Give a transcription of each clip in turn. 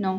9।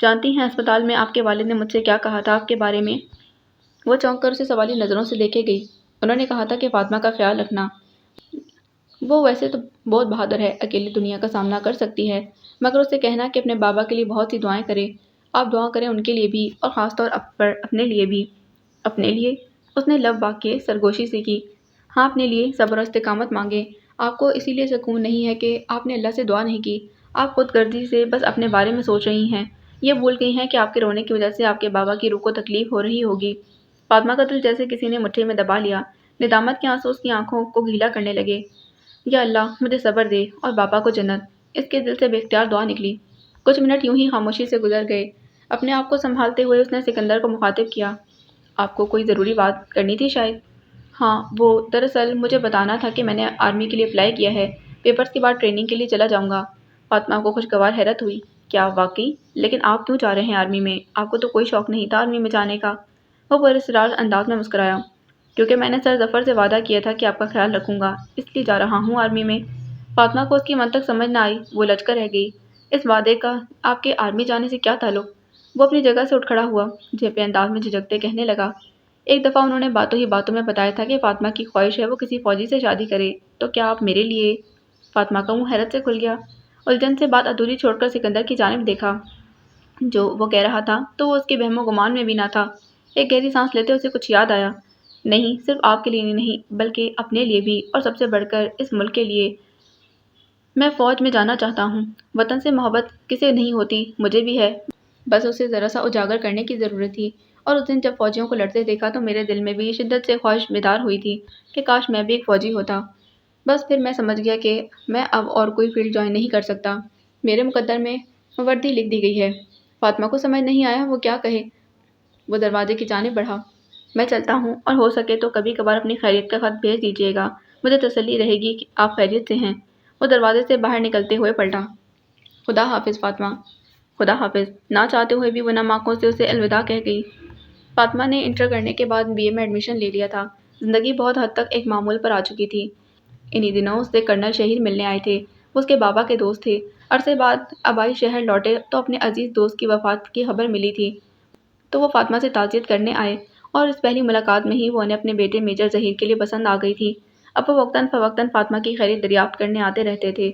جانتی ہیں اسپتال میں آپ کے والد نے مجھ سے کیا کہا تھا آپ کے بارے میں؟ وہ چونک کر اسے سوالی نظروں سے دیکھے گئی۔ انہوں نے کہا تھا کہ فاطمہ کا خیال رکھنا۔ وہ ویسے تو بہت بہادر ہے، اکیلی دنیا کا سامنا کر سکتی ہے، مگر اسے کہنا کہ اپنے بابا کے لیے بہت سی دعائیں کرے۔ آپ دعا کریں ان کے لیے بھی، اور خاص طور پر اپنے لیے بھی۔ اپنے لیے؟ اس نے لب واق کے سرگوشی سے کی۔ ہاں، اپنے لیے صبر اور استقامت مانگے۔ آپ کو اسی لیے سکون نہیں ہے کہ آپ نے اللہ سے دعا نہیں کی۔ آپ خود غرضی سے بس اپنے بارے میں سوچ رہی ہیں۔ یہ بھول گئی ہیں کہ آپ کے رونے کی وجہ سے آپ کے بابا کی روح کو تکلیف ہو رہی ہوگی۔ فاطمہ کا دل جیسے کسی نے مٹھی میں دبا لیا۔ ندامت کے آنسو اس کی آنکھوں کو گیلا کرنے لگے۔ یا اللہ مجھے صبر دے اور بابا کو جنت۔ اس کے دل سے بے اختیار دعا نکلی۔ کچھ منٹ یوں ہی خاموشی سے گزر گئے۔ اپنے آپ کو سنبھالتے ہوئے اس نے سکندر کو مخاطب کیا۔ آپ کو کوئی ضروری بات کرنی تھی شاید؟ ہاں، وہ دراصل مجھے بتانا تھا کہ میں نے آرمی کے لیے اپلائی کیا ہے۔ پیپرز کے بعد ٹریننگ کے لیے چلا جاؤں گا۔ فاطمہ کو خوشگوار حیرت ہوئی۔ کیا واقعی؟ لیکن آپ کیوں جا رہے ہیں آرمی میں؟ آپ کو تو کوئی شوق نہیں تھا آرمی میں جانے کا۔ وہ پراسرار انداز میں مسکرایا۔ کیونکہ میں نے سر ظفر سے وعدہ کیا تھا کہ آپ کا خیال رکھوں گا، اس لیے جا رہا ہوں آرمی میں۔ فاطمہ کو اس کی منطق سمجھ نہ آئی۔ وہ لچ کر رہ گئی۔ اس وعدے کا آپ کے آرمی جانے سے کیا تعلق؟ وہ اپنی جگہ سے اٹھ کھڑا ہوا، جھیپے انداز میں جھجکتے کہنے لگا۔ ایک دفعہ انہوں نے باتوں ہی باتوں میں بتایا تھا کہ فاطمہ کی خواہش ہے وہ کسی فوجی سے شادی کرے، تو کیا آپ میرے لیے؟ فاطمہ کا منہ حیرت سے کھل گیا۔ الجھن سے بات ادھوری چھوڑ کر سکندر کی جانب دیکھا۔ جو وہ کہہ رہا تھا تو وہ اس کے وہم و گمان میں بھی نہ تھا۔ ایک گہری سانس لیتے اسے کچھ یاد آیا۔ نہیں، صرف آپ کے لیے نہیں بلکہ اپنے لیے بھی، اور سب سے بڑھ کر اس ملک کے لیے۔ میں فوج میں جانا چاہتا ہوں۔ وطن سے محبت کسے نہیں ہوتی، مجھے بھی ہے، بس اسے ذرا سا اجاگر کرنے کی ضرورت تھی۔ اور اس دن جب فوجیوں کو لڑتے دیکھا تو میرے دل میں بھی شدت سے خواہش بیدار ہوئی تھی کہ کاش میں بھی ایک فوجی ہوتا۔ بس پھر میں سمجھ گیا کہ میں اب اور کوئی فیلڈ جوائن نہیں کر سکتا۔ میرے مقدر میں وردی لکھ دی گئی ہے۔ فاطمہ کو سمجھ نہیں آیا وہ کیا کہے۔ وہ دروازے کی جانب بڑھا۔ میں چلتا ہوں، اور ہو سکے تو کبھی کبھار اپنی خیریت کا خط بھیج دیجیے گا، مجھے تسلی رہے گی کہ آپ خیریت سے ہیں۔ وہ دروازے سے باہر نکلتے ہوئے پلٹا۔ خدا حافظ فاطمہ۔ خدا حافظ۔ نہ چاہتے ہوئے بھی وہ نم آنکھوں سے اسے الوداع کہہ گئی۔ فاطمہ نے انٹر کرنے کے بعد BA میں ایڈمیشن لے لیا تھا۔ زندگی بہت حد تک ایک معمول پر آ چکی تھی۔ انہی دنوں اس سے کرنل شہیر ملنے آئے تھے۔ وہ اس کے بابا کے دوست تھے۔ عرصے بعد آبائی شہر لوٹے تو اپنے عزیز دوست کی وفات کی خبر ملی تھی، تو وہ فاطمہ سے تعزیت کرنے آئے، اور اس پہلی ملاقات میں ہی وہ انہیں اپنے بیٹے میجر ظہیر کے لیے پسند آ گئی تھی۔ اب وہ وقتاً فوقتاً فاطمہ کی خیریت دریافت کرنے آتے رہتے تھے۔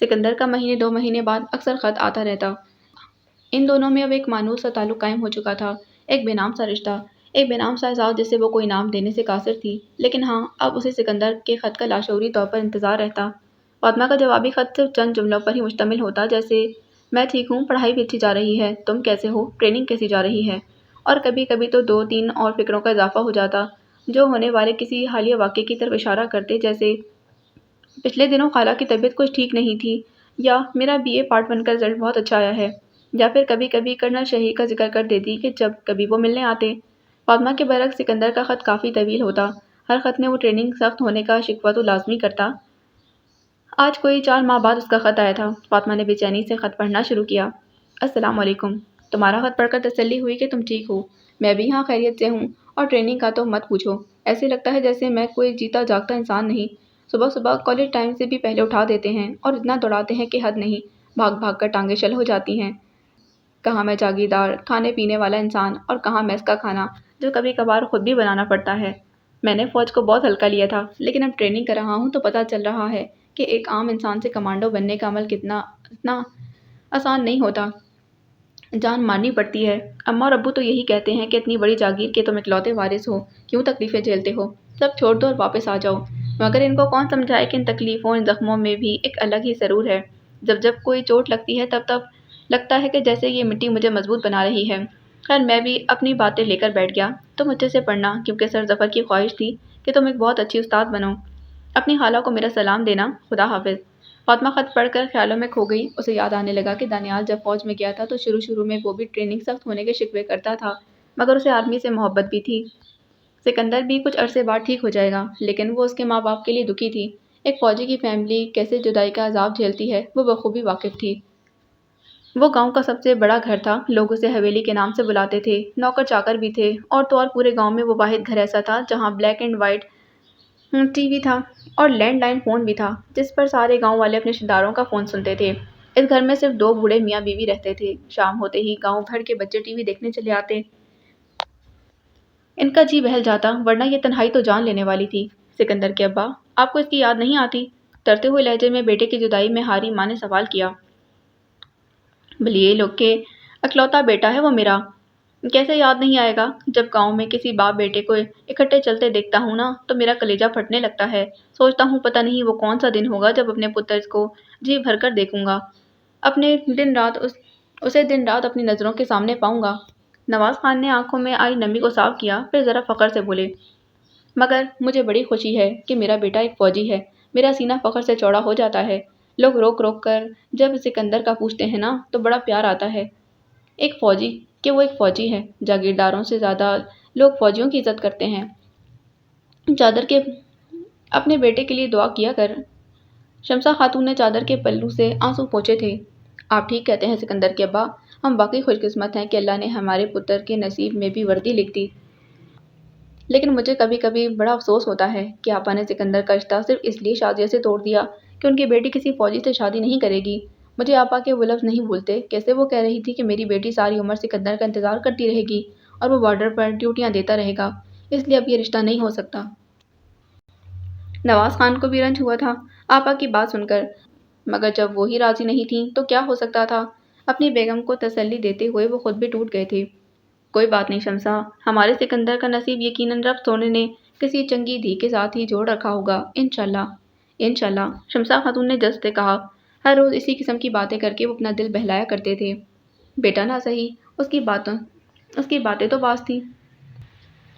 سکندر کا مہینے 2 مہینے بعد اکثر خط آتا رہتا۔ ان دونوں میں اب ایک مانوس سا تعلق قائم ہو چکا تھا، ایک بے نام سا رشتہ، ایک بے نام سا احساس جسے وہ کوئی نام دینے سے قاصر تھی۔ لیکن ہاں، اب اسے سکندر کے خط کا لاشعوری طور پر انتظار رہتا۔ فاطمہ کا جوابی خط صرف چند جملوں پر ہی مشتمل ہوتا، جیسے میں ٹھیک ہوں، پڑھائی بھی اچھی جا رہی ہے، تم کیسے ہو، ٹریننگ کیسی جا رہی ہے، اور کبھی کبھی تو 2-3 اور فکروں کا اضافہ ہو جاتا جو ہونے والے کسی حالیہ واقعے کی طرف اشارہ کرتے، جیسے پچھلے دنوں خالہ کی طبیعت کچھ ٹھیک نہیں تھی، یا میرا BA پارٹ 1 کا رزلٹ بہت اچھا آیا ہے، یا پھر کبھی کبھی کرنل شہیر کا ذکر کر دیتی کہ جب کبھی وہ ملنے آتے۔ فاطمہ کے برعکس سکندر کا خط کافی طویل ہوتا۔ ہر خط میں وہ ٹریننگ سخت ہونے کا شکوہ تو لازمی کرتا۔ آج کوئی 4 ماہ بعد اس کا خط آیا تھا۔ فاطمہ نے بے چینی سے خط پڑھنا شروع کیا۔ السلام علیکم۔ تمہارا خط پڑھ کر تسلی ہوئی کہ تم ٹھیک ہو۔ میں بھی یہاں خیریت سے ہوں، اور ٹریننگ کا تو مت پوچھو۔ ایسے لگتا ہے جیسے میں کوئی جیتا جاگتا انسان نہیں۔ صبح صبح کالج ٹائم سے بھی پہلے اٹھا دیتے ہیں، اور اتنا دوڑاتے ہیں کہ حد نہیں، بھاگ بھاگ کر ٹانگیں شل ہو جاتی ہیں۔ کہاں میں جاگیردار کھانے پینے والا انسان، اور کہاں میس کا کھانا جو کبھی کبھار خود بھی بنانا پڑتا ہے۔ میں نے فوج کو بہت ہلکا لیا تھا، لیکن اب ٹریننگ کر رہا ہوں تو پتہ چل رہا ہے کہ ایک عام انسان سے کمانڈو بننے کا عمل اتنا آسان نہیں ہوتا، جان مارنی پڑتی ہے۔ اماں اور ابو تو یہی کہتے ہیں کہ اتنی بڑی جاگیر کے تم اکلوتے وارث ہو، کیوں تکلیفیں جھیلتے ہو، سب چھوڑ دو اور واپس آ جاؤ۔ مگر ان کو کون سمجھائے کہ ان تکلیفوں، ان زخموں میں بھی ایک الگ ہی سرور ہے۔ جب جب کوئی چوٹ لگتی ہے تب لگتا ہے کہ جیسے یہ مٹی مجھے مضبوط بنا رہی ہے۔ خیر، میں بھی اپنی باتیں لے کر بیٹھ گیا۔ تم مجھ سے پڑھنا، کیونکہ سر ظفر کی خواہش تھی کہ تم ایک بہت اچھی استاد بنو۔ اپنی خالہ کو میرا سلام دینا۔ خدا حافظ۔ فاطمہ خط پڑھ کر خیالوں میں کھو گئی۔ اسے یاد آنے لگا کہ دانیال جب فوج میں گیا تھا تو شروع میں وہ بھی ٹریننگ سخت ہونے کے شکوے کرتا تھا، مگر اسے آرمی سے محبت بھی تھی۔ سکندر بھی کچھ عرصے بعد ٹھیک ہو جائے گا، لیکن وہ اس کے ماں باپ کے لیے دکھی تھی۔ ایک فوجی کی فیملی کیسے جدائی کا عذاب جھیلتی ہے وہ بخوبی واقف تھی۔ وہ گاؤں کا سب سے بڑا گھر تھا، لوگ اسے حویلی کے نام سے بلاتے تھے، نوکر چاکر بھی تھے، اور تو اور پورے گاؤں میں وہ واحد گھر ایسا تھا جہاں بلیک اینڈ وائٹ TV تھا، اور لینڈ لائن فون بھی تھا جس پر سارے گاؤں والے اپنے رشتہ داروں کا فون سنتے تھے۔ اس گھر میں صرف 2 بوڑھے میاں بیوی رہتے تھے۔ شام ہوتے ہی گاؤں بھر کے بچے ٹی وی دیکھنے چلے آتے۔ ان کا جی بہل جاتا، ورنہ یہ تنہائی تو جان لینے والی تھی۔ سکندر کے ابا، آپ کو اس کی یاد نہیں آتی؟ ترتے ہوئے لہجے میں بیٹے کی جدائی میں ہاری ماں نے سوال کیا۔ بلیے لوگ کے اکلوتا بیٹا ہے وہ میرا، کیسے یاد نہیں آئے گا؟ جب گاؤں میں کسی باپ بیٹے کو اکٹھے چلتے دیکھتا ہوں نا تو میرا کلیجہ پھٹنے لگتا ہے۔ سوچتا ہوں پتہ نہیں وہ کون سا دن ہوگا جب اپنے پتر کو جی بھر کر دیکھوں گا، اسے دن رات اپنی نظروں کے سامنے پاؤں گا۔ نواز خان نے آنکھوں میں آئی نمی کو صاف کیا، پھر ذرا فخر سے بولے، مگر مجھے بڑی خوشی ہے کہ میرا بیٹا ایک فوجی ہے۔ میرا سینہ فخر سے چوڑا ہو جاتا ہے۔ لوگ روک روک کر جب سکندر کا پوچھتے ہیں نا تو بڑا پیار آتا ہے۔ ایک فوجی، کہ وہ ایک فوجی ہے۔ جاگیرداروں سے زیادہ لوگ فوجیوں کی عزت کرتے ہیں۔ چادر کے اپنے بیٹے کے لیے دعا کیا کر۔ شمسا خاتون نے چادر کے پلو سے آنسو پوچھے تھے۔ آپ ٹھیک کہتے ہیں سکندر کے ابا، ہم واقعی خوش قسمت ہیں کہ اللہ نے ہمارے پتر کے نصیب میں بھی وردی لکھ دی۔ لیکن مجھے کبھی کبھی بڑا افسوس ہوتا ہے کہ آپا نے سکندر کا رشتہ صرف اس لیے شازیہ سے توڑ دیا کہ ان کی بیٹی کسی فوجی سے شادی نہیں کرے گی۔ مجھے آپا کے وہ لفظ نہیں بھولتے، کیسے وہ کہہ رہی تھی کہ میری بیٹی ساری عمر سکندر کا انتظار کرتی رہے گی اور وہ بارڈر پر ڈیوٹیاں دیتا رہے گا، اس لیے اب یہ رشتہ نہیں ہو سکتا۔ نواز خان کو بھی رنج ہوا تھا آپا کی بات سن کر، مگر جب وہی راضی نہیں تھیں تو کیا ہو سکتا تھا؟ اپنی بیگم کو تسلی دیتے ہوئے وہ خود بھی ٹوٹ گئے تھے۔ کوئی بات نہیں شمسا، ہمارے سکندر کا نصیب یقیناً رب سونے نے کسی چنگی دھی کے ساتھ ہی جوڑ رکھا ہوگا، انشاءاللہ۔ انشاءاللہ، شمسا خاتون نے جذب سے کہا۔ ہر روز اسی قسم کی باتیں کر کے وہ اپنا دل بہلایا کرتے تھے۔ بیٹا نہ صحیح، اس کی باتیں تو باز تھیں۔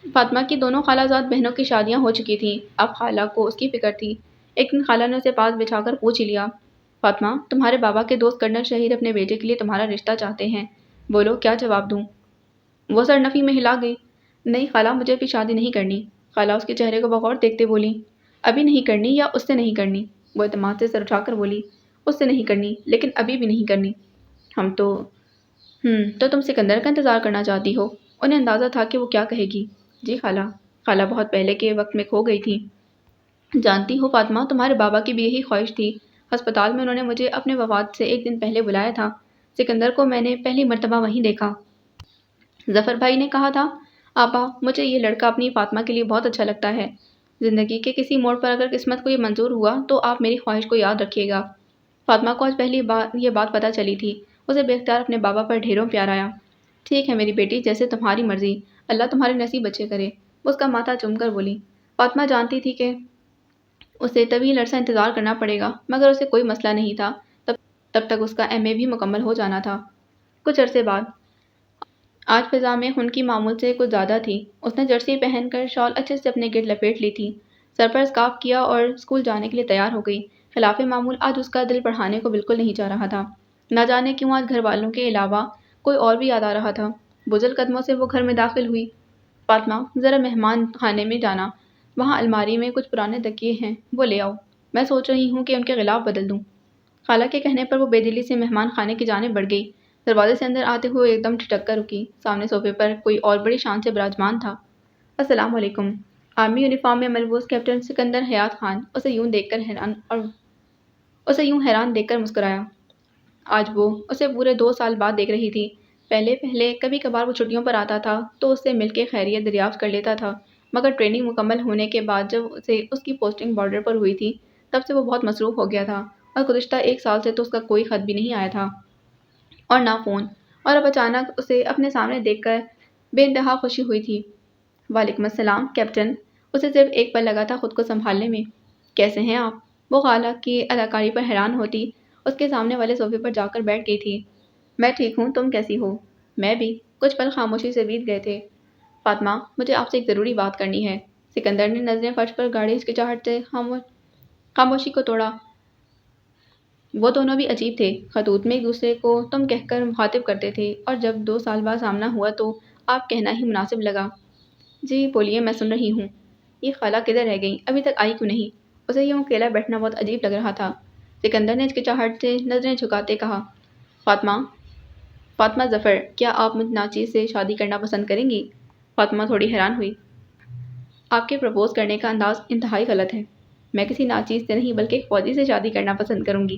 فاطمہ کی دونوں خالہ زاد بہنوں کی شادیاں ہو چکی تھیں، اب خالہ کو اس کی فکر تھی۔ ایک دن خالہ نے اسے پاس بٹھا کر پوچھ ہی لیا، فاطمہ، تمہارے بابا کے دوست کرنل شہید اپنے بیٹے کے لیے تمہارا رشتہ چاہتے ہیں، بولو کیا جواب دوں؟ وہ سر نفی میں ہلا گئی۔ نہیں خالہ، مجھے ابھی شادی نہیں کرنی۔ خالہ اس کے چہرے کو بغور دیکھتے بولی، ابھی نہیں کرنی یا اس سے نہیں کرنی؟ وہ اعتماد سے سر اٹھا کر بولی، اس سے نہیں کرنی، لیکن ابھی بھی نہیں کرنی۔ ہم تو تم سکندر کا انتظار کرنا چاہتی ہو؟ انہیں اندازہ تھا کہ وہ کیا کہے گی۔ جی خالہ، خالہ بہت پہلے کے وقت میں کھو گئی تھی۔ جانتی ہو فاطمہ، تمہارے بابا کی بھی یہی خواہش تھی۔ ہسپتال میں انہوں نے مجھے اپنے وفات سے 1 دن پہلے بلایا تھا۔ سکندر کو میں نے پہلی مرتبہ وہیں دیکھا۔ ظفر بھائی نے کہا تھا، آپا مجھے یہ لڑکا اپنی فاطمہ کے لیے بہت اچھا لگتا ہے۔ زندگی کے کسی موڑ پر اگر قسمت کو یہ منظور ہوا تو آپ میری خواہش کو یاد رکھیے گا۔ فاطمہ کو آج پہلی بار یہ بات پتہ چلی تھی۔ اسے بے اختیار اپنے بابا پر ڈھیروں پیار آیا۔ ٹھیک ہے میری بیٹی، جیسے تمہاری مرضی، اللہ تمہارے نصیب اچھے کرے۔ وہ اس کا ماتھا چوم کر بولی۔ فاطمہ جانتی تھی کہ اسے طویل عرصہ انتظار کرنا پڑے گا، مگر اسے کوئی مسئلہ نہیں تھا، تب تک اس کا ایم اے بھی مکمل ہو جانا تھا۔ کچھ عرصے بعد آج فضا میں ان کی معمول سے کچھ زیادہ تھی۔ اس نے جرسی پہن کر شال اچھے سے اپنے گرد لپیٹ لی تھی، سر پر اسکارف کیا اور اسکول جانے کے لیے تیار ہو گئی۔ خلاف معمول آج اس کا دل پڑھانے کو بالکل نہیں چاہ رہا تھا۔ نہ جانے کیوں آج گھر والوں کے علاوہ کوئی اور بھی یاد آ رہا تھا۔ بزدل قدموں سے وہ گھر میں داخل ہوئی۔ فاطمہ، ذرا مہمان خانے میں جانا، وہاں الماری میں کچھ پرانے تکیے ہیں، وہ لے آؤ۔ میں سوچ رہی ہوں کہ ان کے غلاف بدل دوں۔ خالہ کے کہنے پر وہ بے دلی سے مہمان خانے کی جانب بڑھ گئی۔ دروازے سے اندر آتے ہوئے ایک دم ٹھٹک کر رکی۔ سامنے صوفے پر کوئی اور بڑی شان سے براجمان تھا۔ السلام علیکم۔ آرمی یونیفارم میں ملبوس کیپٹن سکندر حیات خان اسے یوں حیران دیکھ کر مسکرایا۔ آج وہ اسے پورے 2 سال بعد دیکھ رہی تھی۔ پہلے کبھی کبھار وہ چھٹیوں پر آتا تھا تو اس سے مل کے خیریت دریافت کر لیتا تھا، مگر ٹریننگ مکمل ہونے کے بعد جب اس کی پوسٹنگ بارڈر پر ہوئی تھی تب سے وہ بہت مصروف ہو گیا تھا، اور گزشتہ 1 سال سے تو اس کا کوئی خط بھی نہیں آیا تھا اور نہ فون، اور اب اچانک اسے اپنے سامنے دیکھ کر بے انتہا خوشی ہوئی تھی۔ وعلیکم السلام کیپٹن۔ اسے صرف ایک پل لگا تھا خود کو سنبھالنے میں۔ کیسے ہیں آپ؟ وہ خالہ کی اداکاری پر حیران ہوتی اس کے سامنے والے صوفے پر جا کر بیٹھ گئی تھی۔ میں ٹھیک ہوں، تم کیسی ہو؟ میں بھی۔ کچھ پل خاموشی سے بیت گئے تھے۔ فاطمہ، مجھے آپ سے ایک ضروری بات کرنی ہے۔ سکندر نے نظریں فرش پر گاڑی ہچکچاہٹ سے خاموشی کو توڑا۔ وہ دونوں بھی عجیب تھے، خطوط میں ایک دوسرے کو تم کہہ کر مخاطب کرتے تھے، اور جب 2 سال بعد سامنا ہوا تو آپ کہنا ہی مناسب لگا۔ جی بولیے، میں سن رہی ہوں۔ یہ خالہ کدھر رہ گئی؟ ابھی تک آئی کیوں نہیں؟ اسے یوں اکیلا بیٹھنا بہت عجیب لگ رہا تھا۔ سکندر نے ہچکچاہٹ سے نظریں جھکاتے کہا، فاطمہ ظفر، کیا آپ مجھ ناچیز سے شادی کرنا پسند کریں گی؟ فاطمہ تھوڑی حیران ہوئی۔ آپ کے پرپوز کرنے کا انداز انتہائی غلط ہے۔ میں کسی ناچیز سے نہیں بلکہ ایک فوجی سے شادی کرنا پسند کروں گی۔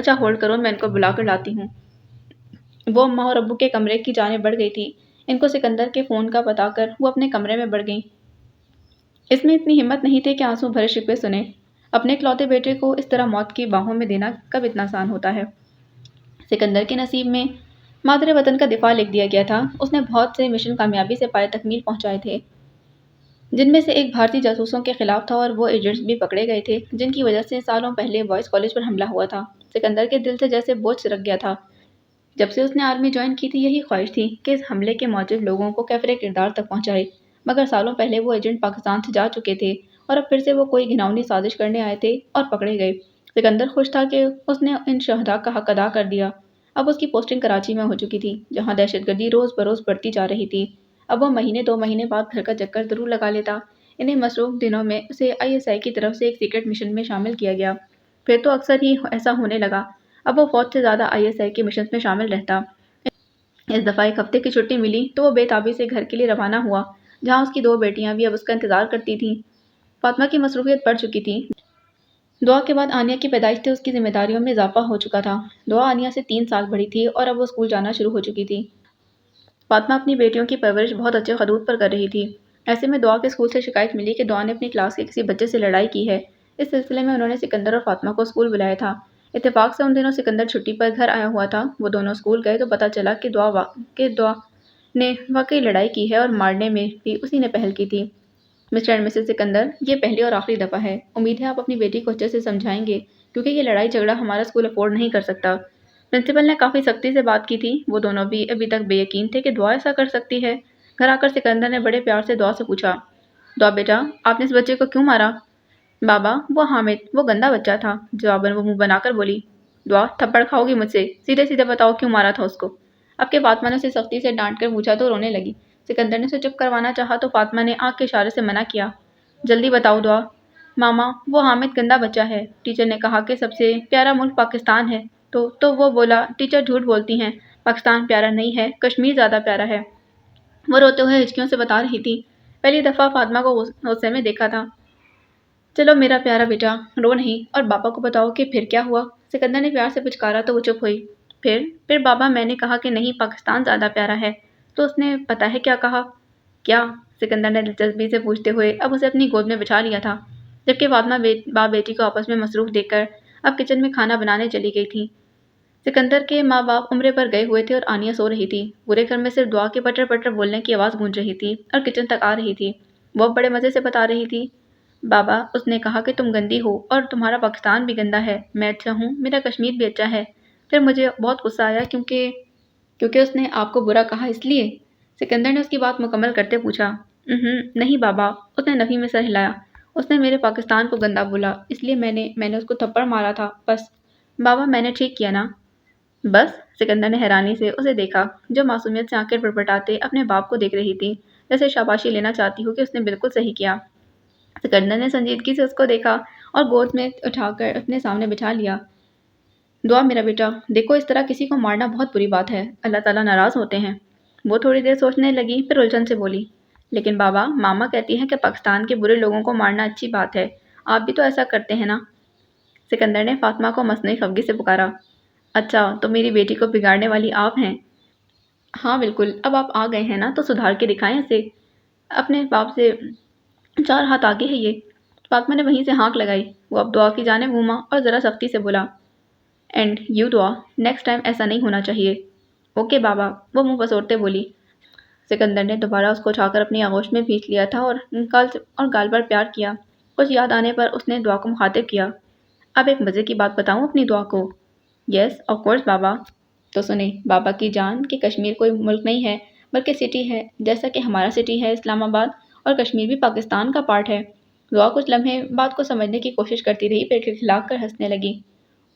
اچھا ہولڈ کرو، میں ان کو بلا کر لاتی ہوں۔ وہ اماں اور ابو کے کمرے کی جانب بڑھ گئی تھی۔ ان کو سکندر کے فون کا بتا کر وہ اپنے کمرے میں بڑھ گئیں۔ اس میں اتنی ہمت نہیں تھی کہ آنسو بھرے شکوے سنے۔ اپنے اکلوتے بیٹے کو اس طرح موت کی باہوں میں دینا کب اتنا آسان ہوتا ہے؟ سکندر کے نصیب میں مادر وطن کا دفاع لکھ دیا گیا تھا۔ اس نے بہت سے مشن کامیابی سے پائے تکمیل پہنچائے تھے، جن میں سے ایک بھارتی جاسوسوں کے خلاف تھا، اور وہ ایجنٹس بھی پکڑے گئے تھے جن کی وجہ سے سالوں پہلے بوائز کالج پر حملہ ہوا تھا۔ سکندر کے دل سے جیسے بوجھ سرک گیا تھا۔ جب سے اس نے آرمی جوائن کی تھی، یہی خواہش تھی کہ اس حملے کے موجب لوگوں کو کیفر کردار تک پہنچائے، مگر سالوں پہلے وہ ایجنٹ پاکستان سے جا چکے تھے اور اب پھر سے وہ کوئی گھناؤنی سازش کرنے آئے تھے اور پکڑے گئے۔ سکندر خوش تھا کہ اس نے ان شہداء کا حق ادا کر دیا۔ اب اس کی پوسٹنگ کراچی میں ہو چکی تھی، جہاں دہشت گردی روز بروز بڑھتی جا رہی تھی۔ اب وہ مہینے 2 مہینے بعد گھر کا چکر ضرور لگا لیتا۔ انہیں مصروف دنوں میں اسے ISI کی طرف سے ایک سیکرٹ مشن میں شامل کیا گیا۔ پھر تو اکثر ہی ایسا ہونے لگا۔ اب وہ فوج سے زیادہ ISI کے مشنز میں شامل رہتا۔ اس دفعہ 1 ہفتے کی چھٹی ملی تو وہ بے تابی سے گھر کے لیے روانہ ہوا، جہاں اس کی 2 بیٹیاں بھی اب اس کا انتظار کرتی تھیں۔ فاطمہ کی مصروفیت بڑھ چکی تھی۔ دعا کے بعد آنیہ کی پیدائش سے اس کی ذمہ داریوں میں اضافہ ہو چکا تھا۔ دعا آنیہ سے 3 سال بڑی تھی اور اب وہ اسکول جانا شروع ہو چکی تھی۔ فاطمہ اپنی بیٹیوں کی پرورش بہت اچھے خدود پر کر رہی تھی۔ ایسے میں دعا کے اسکول سے شکایت ملی کہ دعا نے اپنی کلاس کے کسی بچے سے لڑائی کی ہے۔ اس سلسلے میں انہوں نے سکندر اور فاطمہ کو اسکول بلایا تھا۔ اتفاق سے ان دنوں سکندر چھٹی پر گھر آیا ہوا تھا۔ وہ دونوں اسکول گئے تو پتہ چلا کہ دعا نے واقعی لڑائی کی ہے اور مارنے میں بھی اسی نے پہل کی تھی۔ مسٹر اینڈ مسز سکندر، یہ پہلی اور آخری دفعہ ہے۔ امید ہے آپ اپنی بیٹی کو اچھے سے سمجھائیں گے، کیونکہ یہ لڑائی جھگڑا ہمارا اسکول افورڈ نہیں کر سکتا۔ پرنسپل نے کافی سختی سے بات کی تھی۔ وہ دونوں بھی ابھی تک بے یقین تھے کہ دعا ایسا کر سکتی ہے۔ گھر آ کر سکندر نے بڑے پیار سے دعا سے پوچھا، دعا بیٹا، آپ نے اس بچے کو کیوں مارا؟ بابا، وہ حامد، وہ گندا بچہ تھا، جواباً وہ منہ بنا کر بولی۔ دعا، تھپڑ کھاؤ گی مجھ سے؟ سیدھے سیدھے بتاؤ کیوں مارا تھا اس کو؟ اب کہ فاطمہ نے اسے سختی سے ڈانٹ کر پوچھا تو رونے لگی۔ سکندر نے اسے چپ کروانا چاہا تو فاطمہ نے آنکھ کے اشارے سے منع کیا۔ جلدی بتاؤ دعا۔ ماما، وہ حامد گندا بچہ ہے۔ ٹیچر نے کہا کہ سب سے پیارا ملک پاکستان ہے، تو وہ بولا ٹیچر جھوٹ بولتی ہیں، پاکستان پیارا نہیں ہے، کشمیر زیادہ پیارا ہے۔ وہ روتے ہوئے ہچکیوں سے بتا رہی تھی۔ پہلی دفعہ فاطمہ کو غصے میں دیکھا تھا۔ چلو میرا پیارا بیٹا، رو نہیں، اور بابا کو بتاؤ کہ پھر کیا ہوا؟ سکندر نے پیار سے پچکارا تو وہ چپ ہوئی۔ پھر بابا، میں نے کہا کہ نہیں، پاکستان زیادہ پیارا ہے، تو اس نے پتہ ہے کیا کہا؟ کیا؟ سکندر نے دلچسپی سے پوچھتے ہوئے اب اسے اپنی گود میں بٹھا لیا تھا، جبکہ فاطمہ باپ بیٹی کو آپس میں مصروف دیکھ کر اب کچن میں کھانا بنانے چلی گئی تھی۔ سکندر کے ماں باپ عمرے پر گئے ہوئے تھے اور آنیہ سو رہی تھی۔ پورے گھر میں صرف دعا کے پٹر پٹر بولنے کی آواز گونج رہی تھی اور کچن تک آ رہی تھی۔ وہ بڑے مزے سے بتا رہی تھی، بابا، اس نے کہا کہ تم گندی ہو اور تمہارا پاکستان بھی گندا ہے، میں اچھا ہوں، میرا کشمیر بھی اچھا ہے۔ پھر مجھے بہت غصہ آیا کیونکہ اس نے آپ کو برا کہا، اس لیے۔ سکندر نے اس کی بات مکمل کرتے پوچھا، نہیں بابا، اس نے نفی میں سر ہلایا، اس نے میرے پاکستان کو گندا بولا، اس لیے میں نے اس کو تھپڑ مارا تھا، بس۔ بابا، میں نے ٹھیک کیا نا؟ بس؟ سکندر نے حیرانی سے اسے دیکھا، جو معصومیت سے آنکھیں پٹپٹاتے اپنے باپ کو دیکھ رہی تھی، جیسے شاباشی لینا چاہتی ہو کہ اس نے بالکل صحیح کیا۔ سکندر نے سنجیدگی سے اس کو دیکھا اور گود میں اٹھا کر اپنے سامنے بٹھا لیا۔ دعا میرا بیٹا، دیکھو اس طرح کسی کو مارنا بہت بری بات ہے، اللہ تعالیٰ ناراض ہوتے ہیں۔ وہ تھوڑی دیر سوچنے لگی، پھر الجھن سے بولی، لیکن بابا، ماما کہتی ہیں کہ پاکستان کے برے لوگوں کو مارنا اچھی بات ہے، آپ بھی تو ایسا کرتے ہیں نا؟ سکندر نے فاطمہ کو مصنوعی خفگی سے پکارا۔ اچھا، تو میری بیٹی کو بگاڑنے والی آپ ہیں؟ ہاں بالکل، اب آپ آ گئے ہیں نا تو سدھار کے دکھائیں اسے، اپنے باپ سے 4 ہاتھ آگے ہے یہ۔ فاطمہ نے وہیں سے ہانک لگائی۔ وہ اب دعا کی جانب گھوما اور ذرا سختی سے بولا، اینڈ یو دعا، نیکسٹ ٹائم ایسا نہیں ہونا چاہیے۔ اوکے بابا، وہ منہ پسوڑتے بولی۔ سکندر نے دوبارہ اس کو اٹھا کر اپنی آغوش میں بھینچ لیا تھا اور گال پر پیار کیا۔ کچھ یاد آنے پر اس نے دعا کو مخاطب کیا، اب ایک مزے کی بات بتاؤں اپنی دعا کو؟ یس آف کورس بابا۔ تو سنیں بابا کی جان کہ کشمیر کوئی ملک نہیں ہے بلکہ سٹی ہے، جیسا کہ ہمارا سٹی ہے اسلام آباد، اور کشمیر بھی پاکستان کا پارٹ ہے۔ دعا کچھ لمحے بات کو سمجھنے کی کوشش کرتی رہی، پھر کھلکھلا کر ہنسنے لگی۔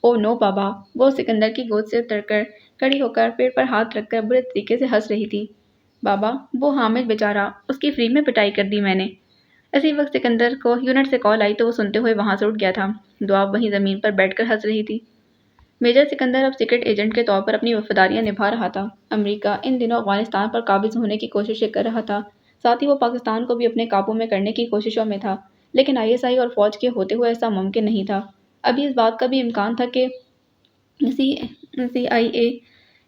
او نو بابا! وہ سکندر کی گود سے اتر کر کھڑی ہو کر پیٹ پر ہاتھ رکھ کر برے طریقے سے ہنس رہی تھی۔ بابا، وہ حامد بیچارہ، اس کی فری میں پٹائی کر دی میں نے۔ اسی وقت سکندر کو یونٹ سے کال آئی تو وہ سنتے ہوئے وہاں سے اٹھ گیا تھا۔ دعا وہیں زمین پر بیٹھ کر ہنس رہی تھی۔ میجر سکندر اب سیکرٹ ایجنٹ کے طور پر اپنی وفاداریاں نبھا رہا تھا۔ امریکہ ان دنوں افغانستان پر قابض ہونے کی کوششیں کر رہا تھا، ساتھ ہی وہ پاکستان کو بھی اپنے قابو میں کرنے کی کوششوں میں تھا، لیکن ISI اور فوج کے ہوتے ہوئے ایسا ممکن نہیں تھا۔ ابھی اس بات کا بھی امکان تھا کہ CIA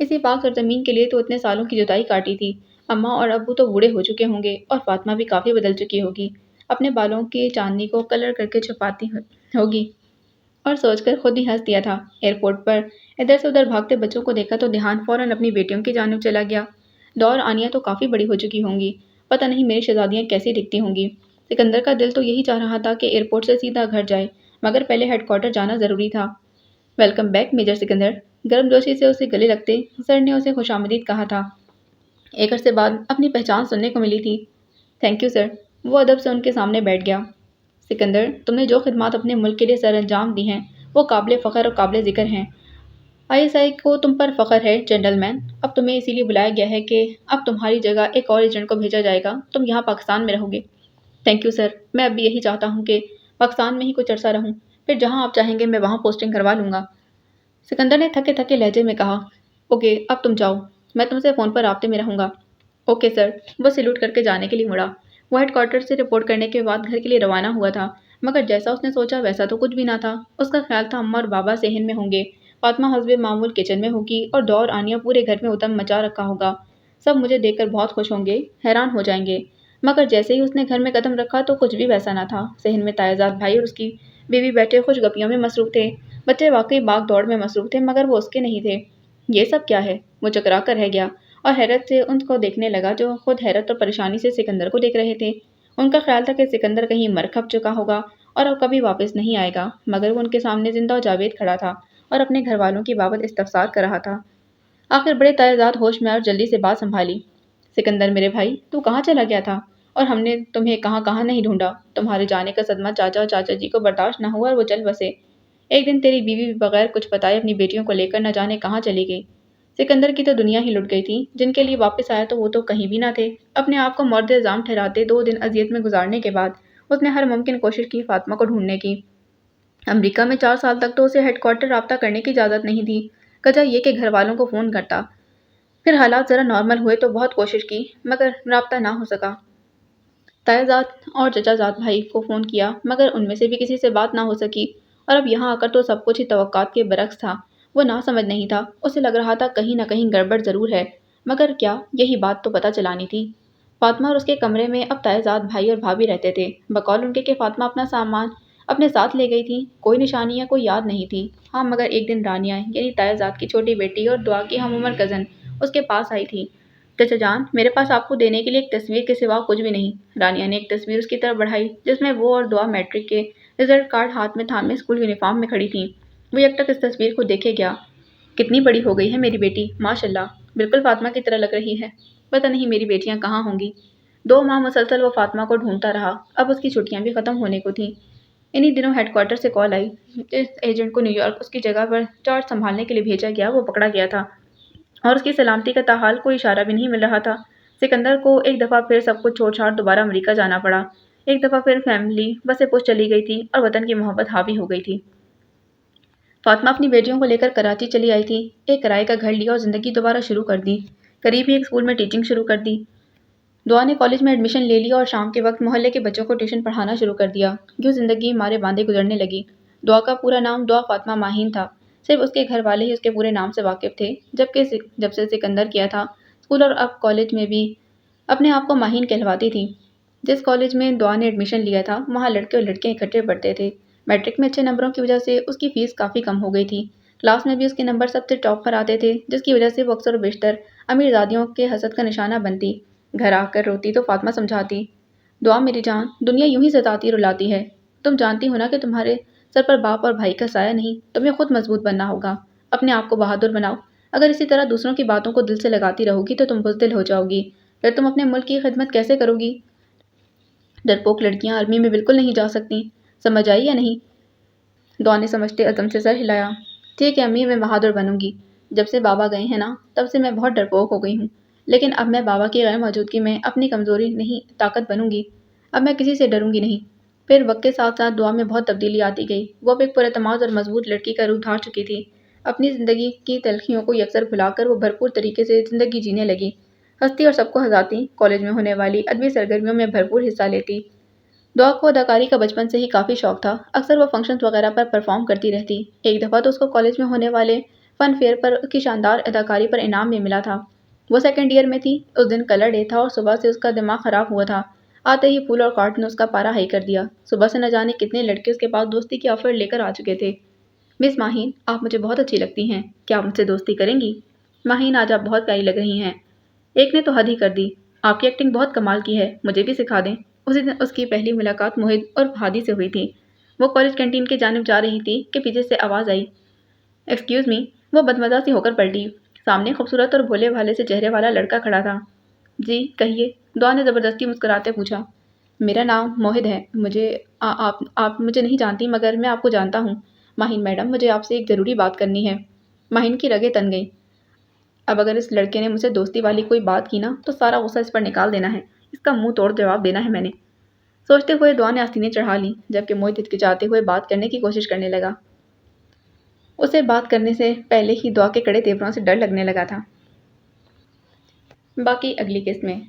اسی پاک سرزمین کے لیے تو اتنے سالوں کی جدائی کاٹی تھی۔ اماں اور ابو تو بوڑھے ہو چکے ہوں گے اور فاطمہ بھی کافی بدل چکی ہوگی، اپنے بالوں کی چاندنی کو کلر کر کے چھپاتی ہوگی، اور سوچ کر خود ہی ہنس دیا تھا۔ ایئرپورٹ پر ادھر سے ادھر بھاگتے بچوں کو دیکھا تو دھیان فوراً اپنی بیٹیوں کی جانب چلا گیا۔ دور آنیا تو کافی بڑی ہو چکی ہوں گی، پتہ نہیں میری شہزادیاں کیسی دکھتی ہوں گی۔ سکندر کا دل تو یہی چاہ رہا تھا کہ ایئرپورٹ سے سیدھا گھر جائے، مگر پہلے ہیڈ کوارٹر جانا ضروری تھا۔ ویلکم بیک میجر سکندر، گرم جوشی سے اسے گلے لگتے سر نے اسے خوش آمدید کہا تھا۔ ایک عرصے بعد اپنی پہچان سننے کو ملی تھی۔ تھینک یو سر، وہ ادب سے ان کے سامنے بیٹھ گیا۔ سکندر، تم نے جو خدمات اپنے ملک کے لیے سر انجام دی ہیں وہ قابل فخر اور قابل ذکر ہیں۔ ISI کو تم پر فخر ہے جنرل مین۔ اب تمہیں اسی لیے بلایا گیا ہے کہ اب تمہاری جگہ ایک اور ایجنٹ کو بھیجا جائے گا، تم یہاں پاکستان میں رہو گے۔ تھینک یو سر، میں اب بھی یہی چاہتا ہوں کہ پاکستان میں ہی کچھ عرصہ رہوں، پھر جہاں آپ چاہیں گے میں وہاں پوسٹنگ کروا لوں گا۔ سکندر نے تھکے تھکے لہجے میں کہا، اوکے اب تم جاؤ، میں تم سے فون پر رابطے میں رہوں گا۔ اوکے سر، وہ سیلوٹ کر کے جانے کے لیے مڑا۔ وہ ہیڈ کوارٹر سے رپورٹ کرنے کے بعد گھر کے لیے روانہ ہوا تھا، مگر جیسا اس نے سوچا ویسا تو کچھ بھی نہ تھا۔ اس کا خیال تھا اماں اور بابا صحن میں ہوں گے، فاطمہ حسب معمول کچن میں ہوگی اور دور آنیا پورے گھر میں ادھم مچا رکھا ہوگا۔ سب مجھے دیکھ کر بہت خوش ہوں گے، حیران ہو جائیں گے۔ مگر جیسے ہی اس نے گھر میں قدم رکھا تو کچھ بھی ویسا نہ تھا۔ صحن میں تایزاد بھائی اور اس کی بیوی بیٹھے خوش گپیوں میں مصروف تھے۔ بچے واقعی باغ دوڑ میں مصروف تھے مگر وہ اس کے نہیں تھے۔ یہ سب کیا ہے؟ وہ چکرا کر رہ گیا اور حیرت سے ان کو دیکھنے لگا جو خود حیرت اور پریشانی سے سکندر کو دیکھ رہے تھے۔ ان کا خیال تھا کہ سکندر کہیں مر کھپ چکا ہوگا اور اب کبھی واپس نہیں آئے گا، مگر وہ ان کے سامنے زندہ و جاوید کھڑا تھا اور اپنے گھر والوں کی بابت استفسار کر رہا تھا۔ آخر بڑے تایزاد ہوش میں اور جلدی سے بات سنبھالی۔ سکندر میرے بھائی، تو کہاں چلا گیا تھا؟ اور ہم نے تمہیں کہاں کہاں نہیں ڈھونڈا۔ تمہارے جانے کا صدمہ چاچا اور چاچا جی کو برداشت نہ ہوا اور وہ چل بسے۔ ایک دن تیری بیوی بھی بغیر کچھ بتائے اپنی بیٹیوں کو لے کر نہ جانے کہاں چلی گئی۔ سکندر کی تو دنیا ہی لٹ گئی تھی، جن کے لیے واپس آیا تو وہ تو کہیں بھی نہ تھے۔ اپنے آپ کو مرد الزام ٹھہراتے 2 دن اذیت میں گزارنے کے بعد اس نے ہر ممکن کوشش کی فاطمہ کو ڈھونڈنے کی۔ امریکہ میں 4 سال تک تو اسے ہیڈ کوارٹر رابطہ کرنے کی اجازت نہیں تھی، کجا یہ کہ گھر والوں کو فون کرتا۔ پھر حالات ذرا نارمل ہوئے تو بہت کوشش کی مگر رابطہ نہ ہو سکا۔ تایزاد اور چچا زاد بھائی کو فون کیا مگر ان میں سے بھی کسی سے بات نہ ہو سکی، اور اب یہاں آ کر تو سب کچھ ہی توقعات کے برعکس تھا۔ وہ نہ سمجھ نہیں تھا، اسے لگ رہا تھا کہیں نہ کہیں گڑبڑ ضرور ہے، مگر کیا؟ یہی بات تو پتہ چلانی تھی۔ فاطمہ اور اس کے کمرے میں اب تایزاد بھائی اور بھابھی رہتے تھے، بقول ان کے کہ فاطمہ اپنا سامان اپنے ساتھ لے گئی تھی۔ کوئی نشانی یا کوئی یاد نہیں تھی۔ ہاں مگر ایک دن رانیہ یعنی تایزاد کی چھوٹی بیٹی اور دعا کی ہم عمر کزن اس کے پاس آئی تھی۔ چچا جان، میرے پاس آپ کو دینے کے لیے ایک تصویر کے سوا کچھ بھی نہیں۔ رانیہ نے ایک تصویر اس کی طرف بڑھائی جس میں وہ اور دعا میٹرک کے رزلٹ کارڈ ہاتھ میں تھامے اسکول یونیفارم میں کھڑی تھیں۔ وہ یک ٹک اس تصویر کو دیکھے گیا۔ کتنی بڑی ہو گئی ہے میری بیٹی، ماشاء اللہ، بالکل فاطمہ کی طرح لگ رہی ہے۔ پتہ نہیں میری بیٹیاں کہاں ہوں گی۔ 2 ماہ مسلسل وہ فاطمہ کو ڈھونڈتا رہا، اب اس کی چھٹیاں بھی ختم ہونے کو تھیں۔ انہی دنوں ہیڈ کوارٹر سے کال آئی۔ جس ایجنٹ کو نیو یارک اس کی جگہ پر چارج سنبھالنے کے لیے بھیجا گیا وہ پکڑا گیا تھا اور اس کی سلامتی کا تاحال کوئی اشارہ بھی نہیں مل رہا تھا۔ سکندر کو ایک دفعہ پھر سب کچھ چھوڑ چھاڑ دوبارہ امریکہ جانا پڑا۔ ایک دفعہ پھر فیملی بسے پوش چلی گئی تھی اور وطن کی محبت حاوی ہو گئی تھی۔ فاطمہ اپنی بیٹیوں کو لے کر کراچی چلی آئی تھی۔ ایک کرائے کا گھر لیا اور زندگی دوبارہ شروع کر دی۔ قریب ہی ایک اسکول میں ٹیچنگ شروع کر دی۔ دعا نے کالج میں ایڈمیشن لے لیا اور شام کے وقت محلے کے بچوں کو ٹیوشن پڑھانا شروع کر دیا۔ یوں زندگی مارے باندھے گزرنے لگی۔ دعا کا پورا نام دعا فاطمہ ماہین تھا، صرف اس کے گھر والے ہی اس کے پورے نام سے واقف تھے، جب سے سکندر کیا تھا اسکول اور اب کالج میں بھی اپنے آپ کو ماہین کہلواتی تھی۔ جس کالج میں دعا نے ایڈمیشن لیا تھا وہاں لڑکے اور لڑکیاں اکٹھے پڑھتے تھے۔ میٹرک میں اچھے نمبروں کی وجہ سے اس کی فیس کافی کم ہو گئی تھی۔ کلاس میں بھی اس کے نمبر سب سے ٹاپ پر آتے تھے، جس کی وجہ سے وہ اکثر و بیشتر امیر زادیوں کے حسد کا نشانہ بنتی۔ گھر آ کر روتی تو فاطمہ سمجھاتی، دعا میری جان، دنیا یوں ہی ستاتی رلاتی ہے۔ تم جانتی ہو نا کہ تمہارے سر پر باپ اور بھائی کا سایہ نہیں، تمہیں خود مضبوط بننا ہوگا۔ اپنے آپ کو بہادر بناؤ، اگر اسی طرح دوسروں کی باتوں کو دل سے لگاتی رہو گی تو تم بزدل ہو جاؤ گی، پھر تم اپنے ملک کی خدمت کیسے کرو گی؟ ڈرپوک لڑکیاں آرمی میں بالکل نہیں جا سکتی، سمجھ آئی یا نہیں؟ دعا نے سمجھتے عزم سے سر ہلایا۔ ٹھیک ہے امی، میں بہادر بنوں گی۔ جب سے بابا گئے ہیں نا تب سے میں بہت ڈرپوک ہو گئی ہوں، لیکن اب میں بابا کی غیر موجودگی میں اپنی کمزوری نہیں طاقت بنوں گی۔ اب میں کسی سے ڈروں گی نہیں۔ پھر وقت کے ساتھ ساتھ دعا میں بہت تبدیلی آتی گئی۔ وہ اب ایک پراعتماد اور مضبوط لڑکی کا روح دھار چکی تھی۔ اپنی زندگی کی تلخیوں کو یکسر بھلا کر وہ بھرپور طریقے سے زندگی جینے لگی، ہنستی اور سب کو ہنساتی، کالج میں ہونے والی ادبی سرگرمیوں میں بھرپور حصہ لیتی۔ دعا کو اداکاری کا بچپن سے ہی کافی شوق تھا، اکثر وہ فنکشنز وغیرہ پر پرفارم کرتی رہتی۔ ایک دفعہ تو اس کو کالج میں ہونے والے فن فیئر پر اس کی شاندار اداکاری پر انعام بھی ملا تھا۔ وہ سیکنڈ ایئر میں تھی۔ اس دن کلر ڈے تھا اور صبح سے اس کا دماغ خراب ہوا تھا۔ آتے ہی پھول اور کارڈ نے اس کا پارا ہائی کر دیا۔ صبح سے نہ جانے کتنے لڑکے اس کے پاس دوستی کی آفر لے کر آ چکے تھے۔ مس ماہین، آپ مجھے بہت اچھی لگتی ہیں، کیا آپ مجھ سے دوستی کریں گی؟ ماہین، آج آپ بہت پیاری لگ رہی ہیں۔ ایک نے تو حد ہی کر دی، آپ کی ایکٹنگ بہت کمال کی ہے، مجھے بھی سکھا دیں۔ اسی دن اس کی پہلی ملاقات موہت اور ہادی سے ہوئی تھی۔ وہ کالج کینٹین کی جانب جا رہی تھی کہ پیچھے سے آواز آئی، ایکسکیوز می۔ وہ بدمزہ سی ہو کر پلٹی۔ سامنے خوبصورت اور بھولے بھالے سے چہرے والا لڑکا کھڑا تھا۔ جی کہیے، دعا نے زبردستی مسکراتے پوچھا۔ میرا نام موہد ہے، آپ مجھے نہیں جانتی مگر میں آپ کو جانتا ہوں۔ ماہین میڈم، مجھے آپ سے ایک ضروری بات کرنی ہے۔ ماہین کی رگیں تن گئیں۔ اب اگر اس لڑکے نے مجھ سے دوستی والی کوئی بات کی نا تو سارا غصہ اس پر نکال دینا ہے، اس کا منہ توڑ جواب دینا ہے میں نے۔ سوچتے ہوئے دعا نے آستینیں چڑھا لی جبکہ موہت ہچکچاتے ہوئے بات کرنے کی کوشش کرنے لگا۔ اسے بات کرنے سے پہلے ہی دعا کے کڑے تیوروں سے ڈر لگنے لگا تھا۔ باقی اگلی قسط میں۔